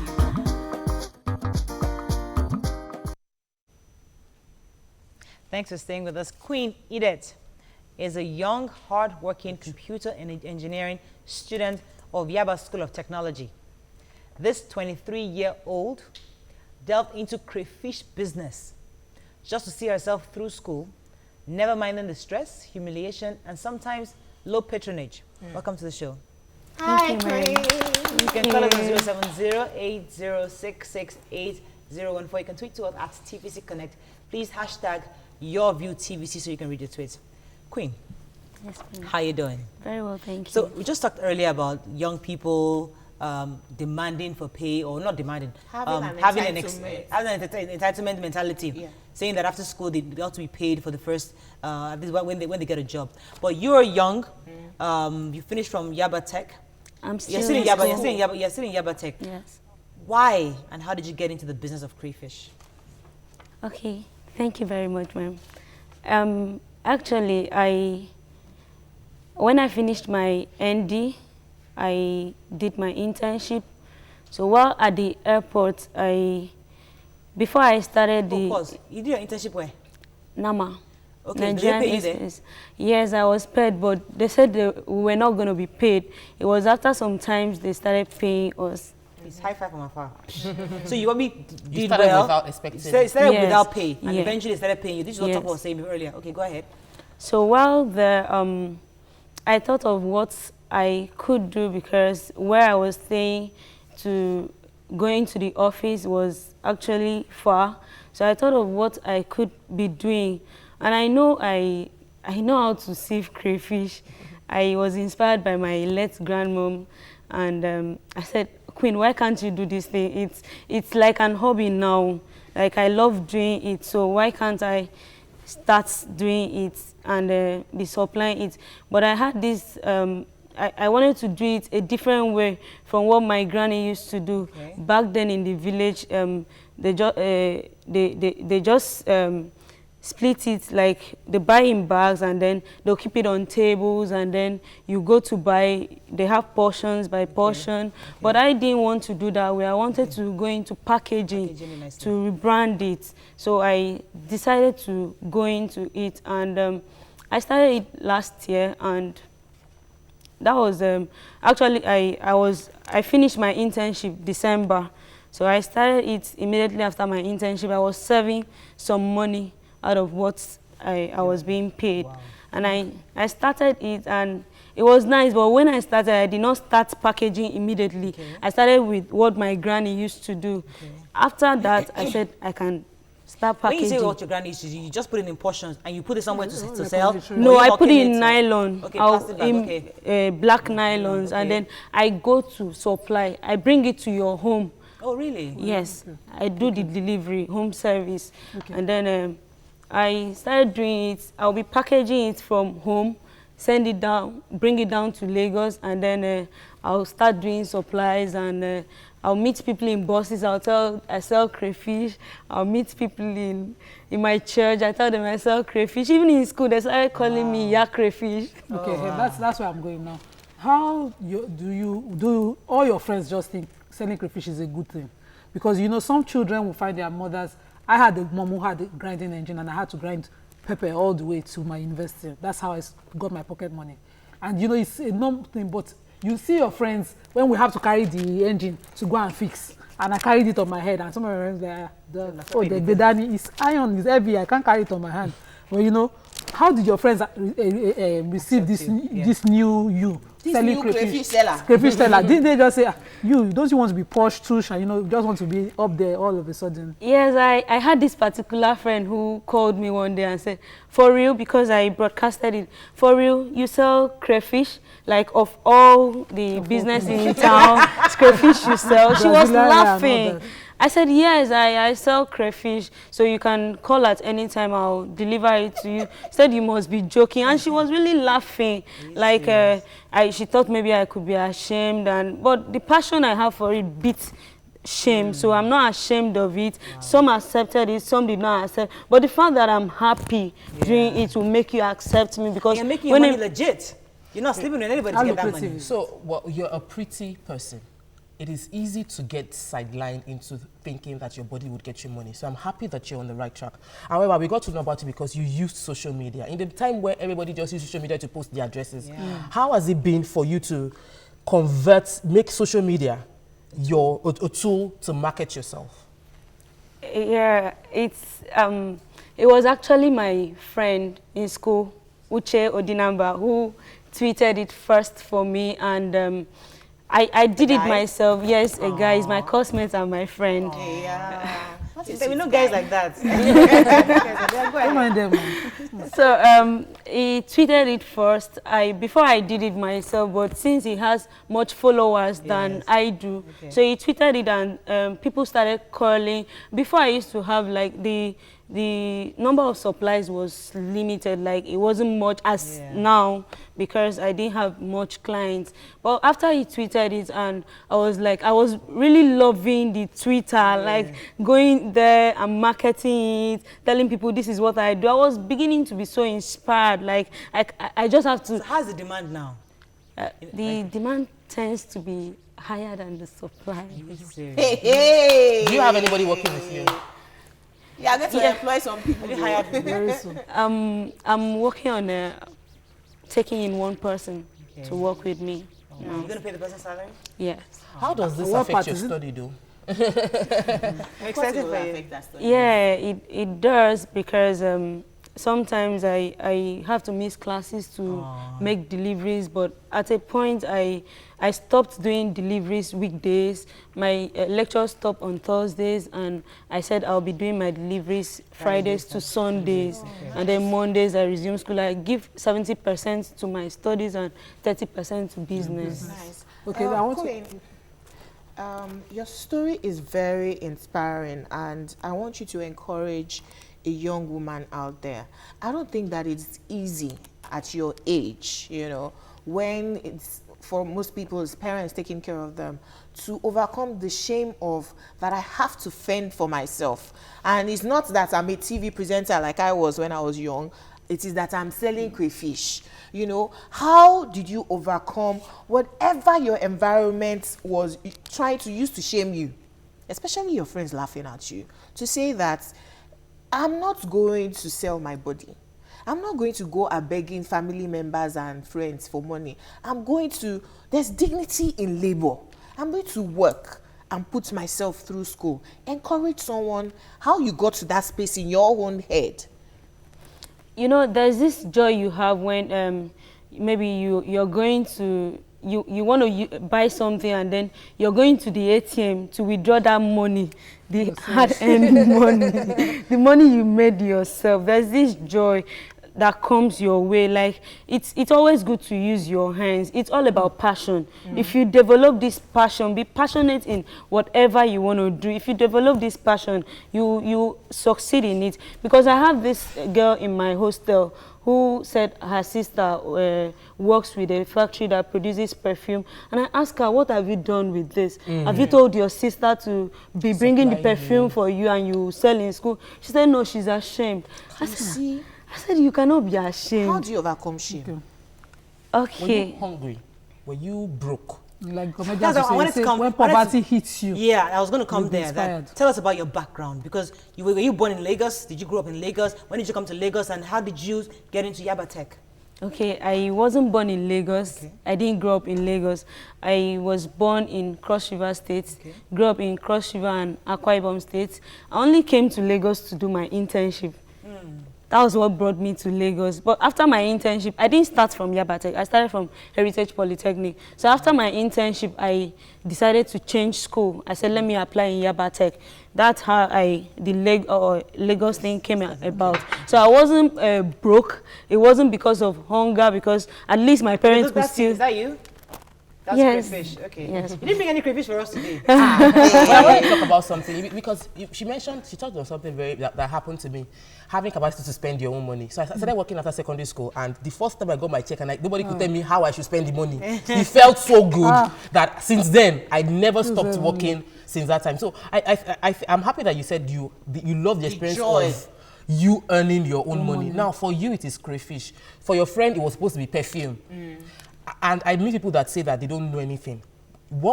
[SPEAKER 1] Thanks for staying with us. Queen Edith is a young, hard-working computer and engineering student of Yaba School of Technology. This 23-year-old delved into crayfish business just to see herself through school, never minding the stress, humiliation, and sometimes low patronage. Welcome to the show.
[SPEAKER 2] Hi, Queen.
[SPEAKER 1] You can call us on 070-8066-8014. You can tweet to us at TVC Connect. Please hashtag YourviewTVC so you can read your tweets. Queen,
[SPEAKER 9] yes, please.
[SPEAKER 1] How you doing?
[SPEAKER 9] Very well, thank you.
[SPEAKER 1] So we just talked earlier about young people demanding for pay, or not demanding, having an entitlement mentality, saying that after school they ought to be paid for the first, at least when they get a job. But you're young, you finished from Yaba Tech.
[SPEAKER 9] I'm still
[SPEAKER 1] You're still in Yaba Tech.
[SPEAKER 9] Yes.
[SPEAKER 1] Why and how did you get into the business of crayfish?
[SPEAKER 9] Okay, thank you very much, ma'am. Actually, when I finished my ND, I did my internship. So while at the airport, before I started
[SPEAKER 1] Pause. You did your internship where?
[SPEAKER 9] Nama.
[SPEAKER 1] Okay, did they pay you there?
[SPEAKER 9] Yes, I was paid, but they said we were not going to be paid. It was after some times they started paying us.
[SPEAKER 1] It's high five from afar. So you want me did
[SPEAKER 4] started
[SPEAKER 1] well?
[SPEAKER 4] Without expecting.
[SPEAKER 1] Started
[SPEAKER 9] Yes.
[SPEAKER 1] without pay, and
[SPEAKER 9] Yeah.
[SPEAKER 1] eventually started paying you. This is what
[SPEAKER 9] Yes.
[SPEAKER 1] Top was saying earlier. Okay, go ahead.
[SPEAKER 9] So while there, I thought of what I could do because where I was staying to going to the office was actually far. So I thought of what I could be doing. And I know how to sieve crayfish. I was inspired by my late grandmom, and I said, Queen, why can't you do this thing? It's like an hobby now. Like, I love doing it, so why can't I start doing it and be supplying it? But I had this, I wanted to do it a different way from what my granny used to do. Okay. Back then in the village, they just split it, like they buy in bags and then they'll keep it on tables, and then you go to buy, they have portions by portion. Okay. But I didn't want to do that way. I wanted to go into packaging to rebrand it. So I decided to go into it, and I started it last year, and that was actually I finished my internship December. So I started it immediately after my internship. I was saving some money out of what I was being paid. Wow. And I started it, and it was nice, but when I started, I did not start packaging immediately. Okay. I started with what my granny used to do. Okay. After that, I said I can start packaging.
[SPEAKER 1] When you say what your granny used to do, you just put it in portions and you put it somewhere to sell?
[SPEAKER 9] No, I put it in nylon. Okay, plastic bag, in black nylons, okay. And then I go to supply. I bring it to your home.
[SPEAKER 1] Oh, really?
[SPEAKER 9] Yes. Okay. I do the delivery, home service. Okay. And then I started doing it. I'll be packaging it from home, send it down, bring it down to Lagos, and then I'll start doing supplies, and I'll meet people in buses. I sell crayfish. I'll meet people in my church. I tell them I sell crayfish. Even in school, they started calling me yak crayfish.
[SPEAKER 3] Okay, that's where I'm going now. How do all your friends just think selling crayfish is a good thing? Because you know some children will find their mothers. I had a mom who had a grinding engine, and I had to grind pepper all the way to my university. That's how I got my pocket money. And you know, it's a normal thing, but you see your friends when we have to carry the engine to go and fix. And I carried it on my head, and some of my friends, the bedani is iron, is heavy, I can't carry it on my hand. Well, you know, how did your friends receive this new you?
[SPEAKER 2] This new crayfish seller.
[SPEAKER 3] Crayfish seller. Didn't they just say, don't you want to be posh, tush, and you know, just want to be up there all of a sudden?
[SPEAKER 9] Yes, I had this particular friend who called me one day and said, for real, because I broadcasted it, for real, you sell crayfish? Like, of all the business in town, crayfish you sell? She was laughing. I said, yes, I sell crayfish, so you can call at any time, I'll deliver it to you. She said, you must be joking. And she was really laughing. Like, she thought maybe I could be ashamed. But the passion I have for it beats shame. So I'm not ashamed of it. Wow. Some accepted it, some did not accept. But the fact that I'm happy doing it will make you accept me. Because
[SPEAKER 1] you're making your money legit. You're not sleeping with anybody to get that money.
[SPEAKER 4] So, well, you're a pretty person. It is easy to get sidelined into thinking that your body would get you money. So I'm happy that you're on the right track. However, we got to know about it because you used social media. In the time where everybody just used social media to post their addresses, how has it been for you to make social media a tool to market yourself?
[SPEAKER 9] Yeah, it was actually my friend in school, Uche Odinamba, who tweeted it first for me, and I did it myself. Yes, a guy is my classmate and my friend.
[SPEAKER 1] Okay, yeah. We know guys like that.
[SPEAKER 3] Don't mind them.
[SPEAKER 9] So he tweeted it first. Before I did it myself, but since he has much followers than I do, so he tweeted it, and people started calling. Before, I used to have like the number of supplies was limited, like it wasn't much as now, because I didn't have much clients. But after he tweeted it, and I was really loving the Twitter, like going there and marketing it, telling people this is what I do. I was beginning to be so inspired, like I just have to.
[SPEAKER 1] So how's the demand now?
[SPEAKER 9] The demand tends to be higher than the supply.
[SPEAKER 2] Hey.
[SPEAKER 4] Do you have anybody working with you?
[SPEAKER 2] Yeah, I'm going to employ some people.
[SPEAKER 3] Very soon.
[SPEAKER 9] I'm working on taking in one person to work with me.
[SPEAKER 1] You're going to pay the person's salary?
[SPEAKER 9] Yes.
[SPEAKER 4] How does this affect your study, though?
[SPEAKER 1] I'm excited for you.
[SPEAKER 9] Yeah, it does, because sometimes I have to miss classes to make deliveries, but at a point I stopped doing deliveries weekdays. My lectures stopped on Thursdays, and I said I'll be doing my deliveries Fridays to Sundays, and then Mondays I resume school. I give 70% to my studies and 30% to business.
[SPEAKER 2] Nice.
[SPEAKER 3] Okay, I want
[SPEAKER 2] Queen, your story is very inspiring, and I want you to encourage a young woman out there. I don't think that it's easy at your age, you know, when it's for most people's parents taking care of them, to overcome the shame of that I have to fend for myself. And it's not that I'm a TV presenter like I was when I was young. It is that I'm selling crayfish. You know, how did you overcome whatever your environment was trying to use to shame you, especially your friends laughing at you, to say that I'm not going to sell my body. I'm not going to go begging family members and friends for money. I'm going to, there's dignity in labor. I'm going to work and put myself through school. Encourage someone, how you got to that space in your own head.
[SPEAKER 9] You know, there's this joy you have when maybe you're going to, you want to buy something, and then you're going to the ATM to withdraw that money, the hard-earned money, the money you made yourself. There's this joy that comes your way. Like, it's always good to use your hands. It's all about passion. If you develop this passion, be passionate in whatever you want to do. If you develop this passion, you succeed in it. Because I have this girl in my hostel who said her sister works with a factory that produces perfume. And I asked her, what have you done with this? Have you told your sister to be bringing the perfume for you and you sell in school? She said, no, she's ashamed. I said, you cannot be ashamed.
[SPEAKER 2] How do you overcome shame?
[SPEAKER 9] Okay.
[SPEAKER 4] Were you hungry? Were you broke?
[SPEAKER 3] Like
[SPEAKER 1] That's what I wanted to come.
[SPEAKER 3] when poverty hits you.
[SPEAKER 1] Yeah, I was going to come there.
[SPEAKER 3] Inspired.
[SPEAKER 1] Tell us about your background, because were you born in Lagos? Did you grow up in Lagos? When did you come to Lagos, and how did you get into Yaba Tech?
[SPEAKER 9] Okay, I wasn't born in Lagos. Okay. I didn't grow up in Lagos. I was born in Cross River State, grew up in Cross River and Akwa Ibom State. I only came to Lagos to do my internship. That was what brought me to Lagos. But after my internship, I didn't start from Yaba Tech. I started from Heritage Polytechnic. So after my internship, I decided to change school. I said, let me apply in Yaba Tech. That's how the Lagos thing came about. So I wasn't broke. It wasn't because of hunger, because at least my parents could still...
[SPEAKER 1] Is that you? That's
[SPEAKER 9] yes.
[SPEAKER 1] crayfish. Okay.
[SPEAKER 9] Yes.
[SPEAKER 1] You didn't bring any crayfish for us today.
[SPEAKER 4] But I want to talk about something, because she talked about something that happened to me. Having capacity to spend your own money. So I started working after secondary school, and the first time I got my check, and nobody could tell me how I should spend the money. It felt so good that since then I never stopped working since that time. So I'm happy that you said you love the experience of you earning your own money. Now for you it is crayfish. For your friend it was supposed to be perfume. And I meet people that say that they don't know anything.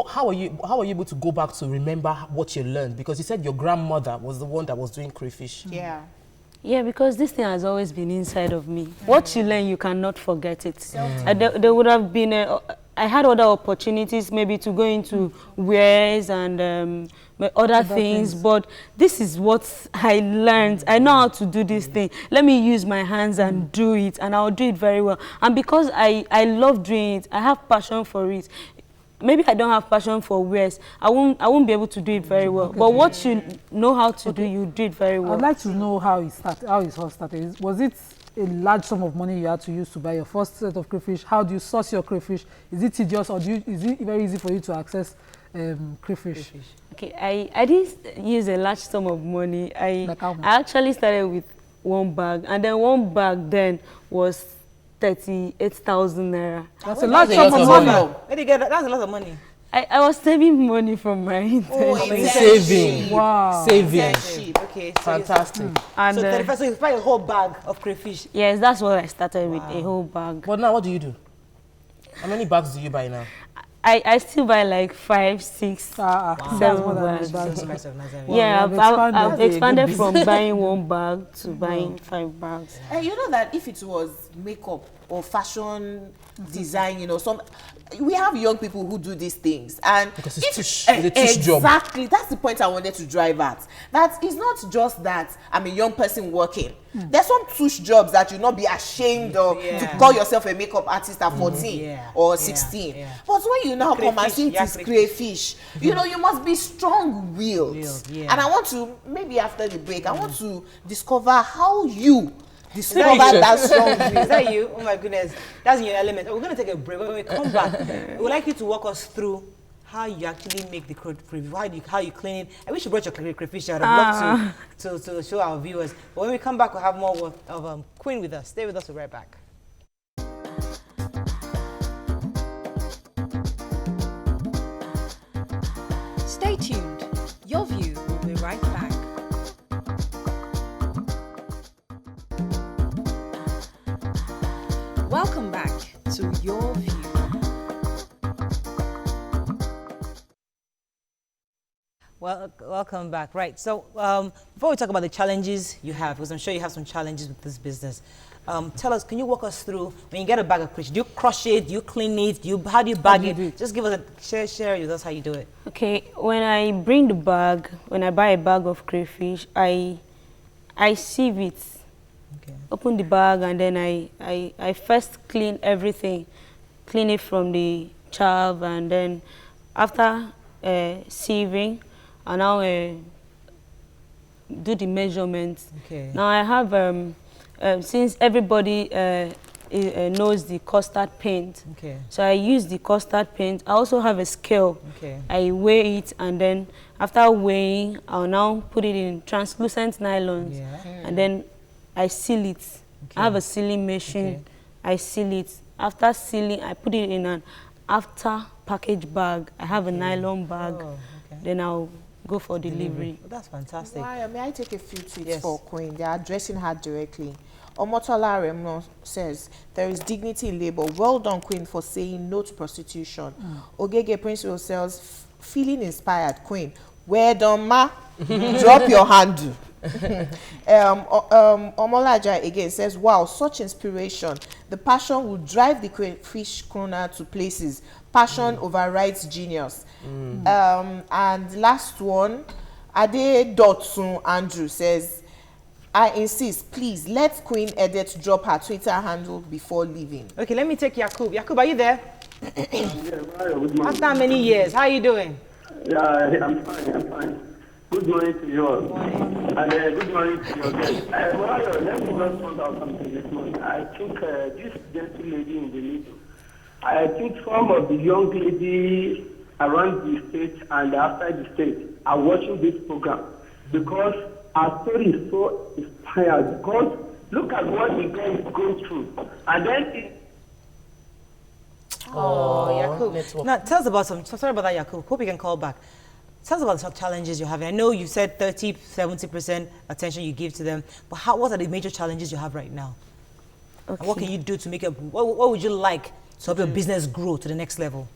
[SPEAKER 4] How are you able to go back to remember what you learned? Because you said your grandmother was the one that was doing crayfish.
[SPEAKER 2] Yeah.
[SPEAKER 9] Yeah, because this thing has always been inside of me. What you learn, you cannot forget it. There would have been I had other opportunities, maybe to go into wares and other things, but this is what I learned. I know how to do this thing. Let me use my hands and do it, and I'll do it very well. And because I love doing it, I have passion for it. Maybe I don't have passion for wares. I won't be able to do it very well. But what you know how to do, you do it very well.
[SPEAKER 3] I'd like to know how it started. How it all started. Was it a large sum of money you had to use to buy your first set of crayfish? How do you source your crayfish? Is it tedious, or is it very easy for you to access crayfish?
[SPEAKER 9] Okay, I didn't use a large sum of money. I actually started with one bag, and then one bag then was 38,000 naira.
[SPEAKER 3] That's a large sum of money.
[SPEAKER 1] Where did you get that? That's a lot of money.
[SPEAKER 9] I was saving money from my internship.
[SPEAKER 4] Saving.
[SPEAKER 3] Wow.
[SPEAKER 4] Saving.
[SPEAKER 1] Okay. So
[SPEAKER 4] fantastic.
[SPEAKER 1] And so you buy a whole bag of crayfish.
[SPEAKER 9] Yes, that's what I started with, a whole bag.
[SPEAKER 4] But now what do you do? How many bags do you buy now?
[SPEAKER 9] I still buy like 5, 6, 7 bags. Yeah, I've expanded from buying one bag to buying 5 bags.
[SPEAKER 2] And you know that if it was makeup or fashion design, you know, we have young people who do these things, and
[SPEAKER 4] because it's a tush job.
[SPEAKER 2] Exactly, that's the point I wanted to drive at. That it's not just that I'm a young person working. There's some tush jobs that you'll not be ashamed of to call yourself a makeup artist at 14 or 16. But when you now come and see this crayfish, you know, you must be strong-willed. And I want to, maybe after the break, I want to discover how you discover that strong will.
[SPEAKER 1] Is that you? Oh my goodness, that's in your element. We're going to take a break. When we come back, we'd like you to walk us through how you actually make the crayfish, how you clean it. I wish you brought your crayfish out. I'd love to show our viewers. But when we come back, we'll have more of Queen with us. Stay with us. We'll be right back.
[SPEAKER 5] Stay tuned. Your View will be right back. Welcome back to Your View.
[SPEAKER 1] Well, welcome back. Right. So before we talk about the challenges you have, because I'm sure you have some challenges with this business, tell us, can you walk us through when you get a bag of crayfish? Do you crush it? Do you clean it? How do you bag it? Just give us share with us how you do it.
[SPEAKER 9] Okay, when I bring the bag, when I buy a bag of crayfish, I sieve it. Okay. Open the bag, and then I first clean everything. Clean it from the chaff, and then after sieving, I now do the measurements. Okay. Now I have, since everybody knows the custard paint, so I use the custard paint. I also have a scale. I weigh it, and then after weighing, I'll now put it in translucent nylons, and then I seal it. I have a sealing machine. I seal it. After sealing, I put it in an after package bag. I have a nylon bag. Then I'll go for delivery.
[SPEAKER 1] Oh, that's fantastic.
[SPEAKER 2] Why, may I take a few tweets for Queen? They are addressing her directly. Omotola Remno says, there is dignity in labor. Well done, Queen, for saying no to prostitution. Ogege Principal says, feeling inspired, Queen. Well done, ma. Drop your handle. Omolaja again says, wow, such inspiration. The passion will drive the crayfish crooner to places. Passion overrides genius. And last one, Ade Dotsun Andrew says, I insist, please let Queen Edith drop her Twitter handle before leaving.
[SPEAKER 1] Okay, let me take Yakub. Yakub, are you there? After many years, how are you doing?
[SPEAKER 10] Yeah, I'm fine. Good morning to you all. And good morning to your guests. Let me just point out something this morning. I think this gentle lady in the middle, I think some of the young ladies around the state and outside the state are watching this program because our story is so inspired. Because look at what the guy is going through. And then
[SPEAKER 1] Yakub. Now, tell us about sorry about that, Yakub. Hope you can call back. Tell us about the challenges you're having. I know you said 30-70% attention you give to them, but what are the major challenges you have right now? Okay. And what can you do to make it, what would you like to help your business grow to the next level?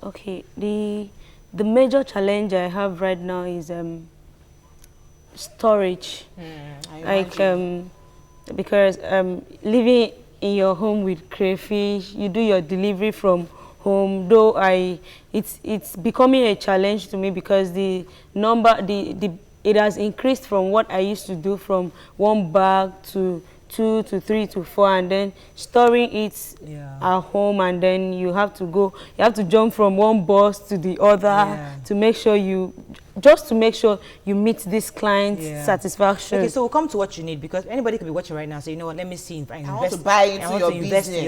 [SPEAKER 9] Okay, the major challenge I have right now is storage. Because living in your home with crayfish, you do your delivery from home, though it's becoming a challenge to me because the number it has increased from what I used to do from one bag to 2 to 3 to 4, and then storing it at home, and then you have to jump from one bus to the other to make sure you meet this client's satisfaction.
[SPEAKER 1] Okay, so we'll come to what you need, because anybody could be watching right now. So you know what? Let me see if I
[SPEAKER 2] want to buy into your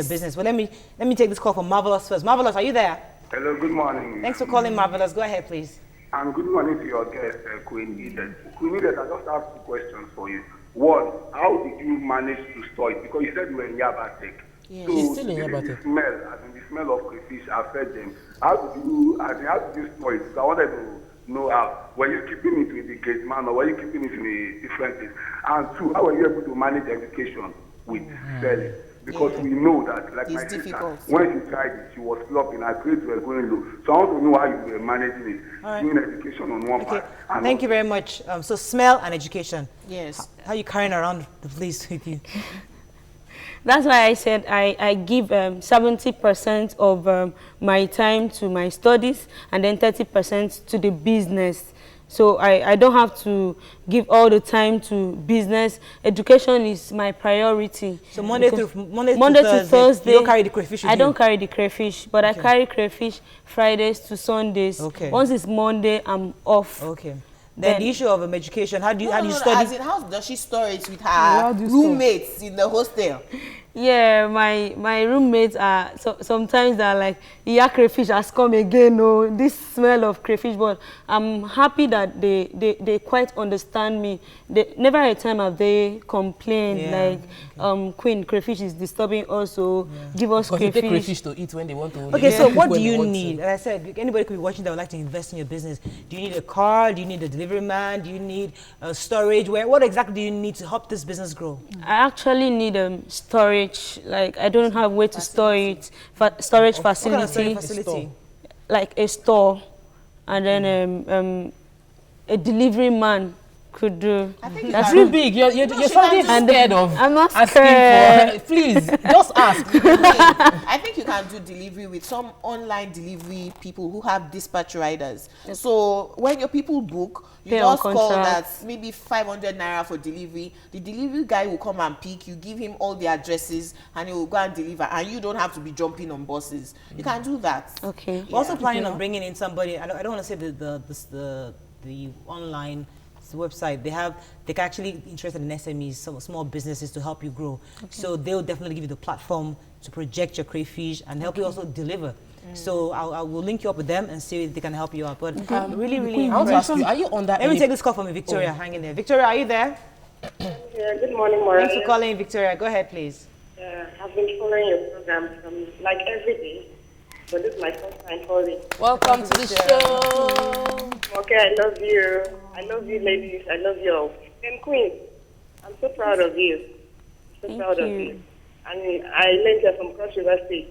[SPEAKER 1] business. Well, let me take this call from Marvelous first. Marvelous, are you there?
[SPEAKER 10] Hello, good morning.
[SPEAKER 1] Thanks for calling, Marvelous. Go ahead, please.
[SPEAKER 10] And good morning to your guest, Queen Edith. Queen Edith, I just have 2 questions for you. One, how did you manage to store it? Because you said you were in Yabatek.
[SPEAKER 4] Yes. She's still in Yabatek.
[SPEAKER 10] The smell of crayfish affect them. How did you store it? So I wanted to know how. Were you keeping it with the gate man, or were you keeping it in a different place? And 2, how were you able to manage education with selling? Because we know that, like my sister, when she tried it, she was flopping, her grades were going low. So I want to know how you were managing it, doing education on one part.
[SPEAKER 1] Thank you very much. So smell and education.
[SPEAKER 2] Yes.
[SPEAKER 1] How are you carrying around the place with you?
[SPEAKER 9] That's why I said I give 70% of my time to my studies and then 30% to the business. So I don't have to give all the time to business. Education is my priority.
[SPEAKER 1] So Monday to Thursday, you don't carry the crayfish with
[SPEAKER 9] I don't carry the crayfish, but I carry crayfish Fridays to Sundays.
[SPEAKER 1] Okay.
[SPEAKER 9] Once it's Monday, I'm off.
[SPEAKER 1] Okay. Then the issue of education, how do you study?
[SPEAKER 2] As in, how does she store it with her roommates in the hostel?
[SPEAKER 9] Yeah, my roommates are sometimes they're like, yeah, crayfish has come again. Oh, this smell of crayfish. But I'm happy that they quite understand me. Never a time have they complained like, Queen, crayfish is disturbing us. So give us crayfish.
[SPEAKER 4] They take crayfish to eat when they want to.
[SPEAKER 1] Okay, so what do you need? As I said, anybody could be watching that would like to invest in your business. Do you need a car? Do you need a delivery man? Do you need storage? What exactly do you need to help this business grow?
[SPEAKER 9] I actually need storage. Like I don't have where to store it. Storage facility.
[SPEAKER 1] What kind of storage facility?
[SPEAKER 9] Like a store, and then a delivery man could do.
[SPEAKER 2] I think
[SPEAKER 4] that's too big. You're something scared of.
[SPEAKER 9] I'm not scared.
[SPEAKER 4] Please, just ask.
[SPEAKER 2] I think you can do delivery with some online delivery people who have dispatch riders. Yes. So when your people book, you just call that maybe 500 naira for delivery. The delivery guy will come and pick. You give him all the addresses, and he will go and deliver. And you don't have to be jumping on buses. You can do that.
[SPEAKER 9] Okay.
[SPEAKER 1] We're also planning on bringing in somebody. I don't want to say the online website. They can actually interested in SMEs, some small businesses to help you grow. Okay. So they'll definitely give you the platform to project your crayfish and help you also deliver. So I will link you up with them and see if they can help you out. But really,
[SPEAKER 4] I want to ask you, are you on that?
[SPEAKER 1] Let me take this call from Victoria. Hang in there. Victoria, are you there?
[SPEAKER 11] Yeah, good morning, Maura.
[SPEAKER 1] Thanks for calling, Victoria. Go ahead, please.
[SPEAKER 11] I've been following your program from like every day, but this is my first time calling.
[SPEAKER 4] Welcome to the show.
[SPEAKER 11] Okay, I love you. I love you, ladies. I love you all. And Queen, I'm so proud of you.
[SPEAKER 9] Thank you.
[SPEAKER 11] And I learned her from Cross River State.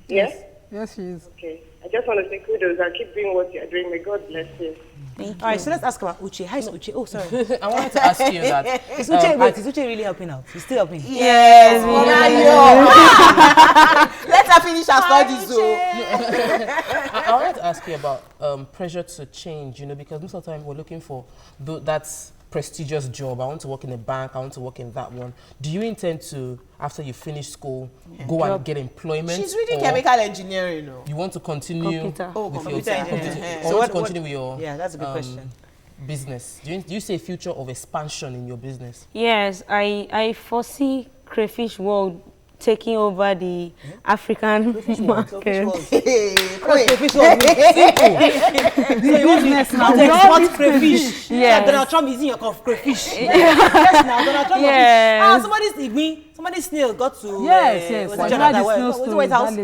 [SPEAKER 11] Yes?
[SPEAKER 3] Yes, she is.
[SPEAKER 11] Okay. I just want to say kudos and keep doing what you're doing. May God bless you.
[SPEAKER 1] All right, so let's ask about Uche. How is Uche? Oh, sorry.
[SPEAKER 4] I wanted to ask you that.
[SPEAKER 1] Is Uche really helping out? He's still helping?
[SPEAKER 2] Yes, let her finish her studies.
[SPEAKER 4] I wanted to ask you about pressure to change, because most of the time we're looking for that prestigious job. I want to work in a bank. I want to work in that one. Do you intend to, after you finish school, go and get employment?
[SPEAKER 2] She's reading chemical engineering. No?
[SPEAKER 4] You want to continue with
[SPEAKER 2] computer engineering.
[SPEAKER 4] So what continue with your
[SPEAKER 1] that's a good question.
[SPEAKER 4] Business? Do you see a future of expansion in your business?
[SPEAKER 9] Yes, I foresee crayfish world taking over the African market.
[SPEAKER 1] Crayfish world. Business now. Export crayfish.
[SPEAKER 9] Yeah.
[SPEAKER 1] Donald Trump is in your crayfish. Yes, now Donald Trump.
[SPEAKER 9] Yes.
[SPEAKER 1] Somebody's snail got to.
[SPEAKER 3] Yes.
[SPEAKER 1] White House.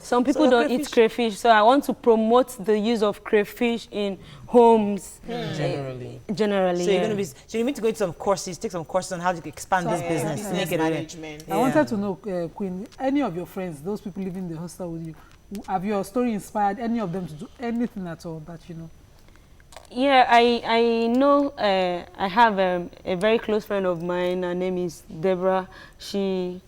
[SPEAKER 9] Some people don't eat crayfish, so I want to promote the use of crayfish in homes.
[SPEAKER 4] Generally.
[SPEAKER 9] So
[SPEAKER 1] you're going to so you need to go into some courses, take some courses on how to expand this business, make it
[SPEAKER 2] management.
[SPEAKER 3] I wanted to know, Queen, any of your friends, those people living in the hostel with you, have your story inspired any of them to do anything at all that you know?
[SPEAKER 9] Yeah, I know. I have a very close friend of mine. Her name is Deborah. She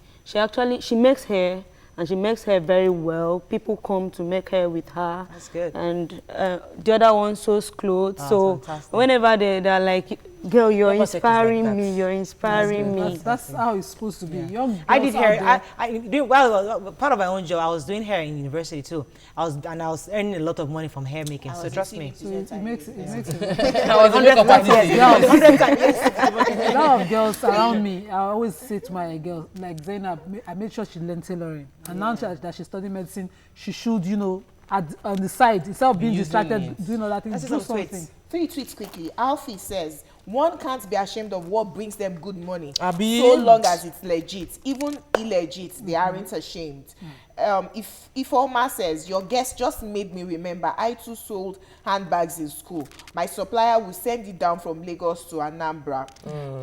[SPEAKER 9] makes hair, and she makes hair very well. People come to make hair with her.
[SPEAKER 1] That's good.
[SPEAKER 9] And the other one sews clothes. So
[SPEAKER 1] fantastic.
[SPEAKER 9] Whenever they're like, girl, you're inspiring me. You're inspiring me.
[SPEAKER 3] That's how it's supposed to be. Young
[SPEAKER 1] I did hair. Part of my own job. I was doing hair in university too. I was earning a lot of money from hair making. So trust me.
[SPEAKER 3] It makes it.
[SPEAKER 4] I was
[SPEAKER 3] A lot of girls around me, I always say to my girl, like Zainab, I made sure she learned tailoring. And now that she studied medicine, she should, on the side, instead of being distracted, doing all that thing, do something.
[SPEAKER 2] 3 tweets quickly. Alfie says, one can't be ashamed of what brings them good money,
[SPEAKER 4] Abi.
[SPEAKER 2] so long as it's legit. Even illegit, they aren't ashamed. If Omar says, your guest just made me remember, I too sold handbags in school. My supplier will send it down from Lagos to Anambra.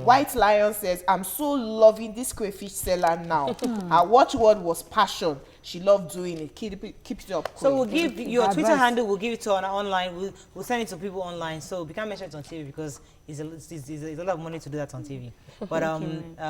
[SPEAKER 2] White Lion says, I'm so loving this crayfish seller now. Her watchword was passion. she loved doing it. Keep it up.
[SPEAKER 1] So we'll give your Twitter handle. We'll give it to on online. We'll send it to people online. So we can't mention it on TV because it's a lot of money to do that on TV. But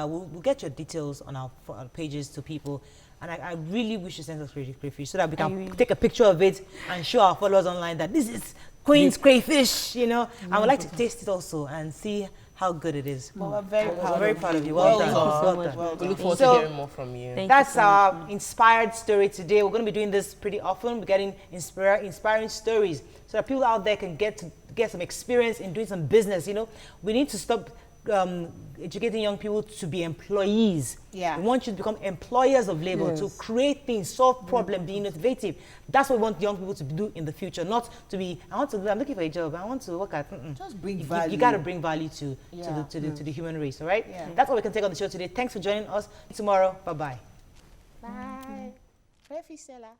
[SPEAKER 1] we'll get your details on our pages to people. And I really wish you send us crayfish so that we can take a picture of it and show our followers online that this is Queen's crayfish, you know. I would like to taste it also and see how good it is.
[SPEAKER 2] Well, we're very proud of you.
[SPEAKER 1] Well
[SPEAKER 2] Thank
[SPEAKER 1] done.
[SPEAKER 2] you so
[SPEAKER 1] Well
[SPEAKER 2] much.
[SPEAKER 1] done.
[SPEAKER 4] We look forward to hearing more from you.
[SPEAKER 1] That's our inspired story today. We're going to be doing this pretty often. We're getting inspiring stories so that people out there can get some experience in doing some business. You know, we need to stop educating young people to be employees.
[SPEAKER 2] Yeah.
[SPEAKER 1] We want you to become employers of labor, to create things, solve problems, be innovative. That's what we want young people to do in the future, not to be, I'm looking for a job, I want to work at,
[SPEAKER 2] Just bring value.
[SPEAKER 1] You got to bring value to the human race, all right?
[SPEAKER 2] Yeah.
[SPEAKER 1] That's what we can take on the show today. Thanks for joining us. Tomorrow, bye-bye.
[SPEAKER 2] Bye. Crayfish seller.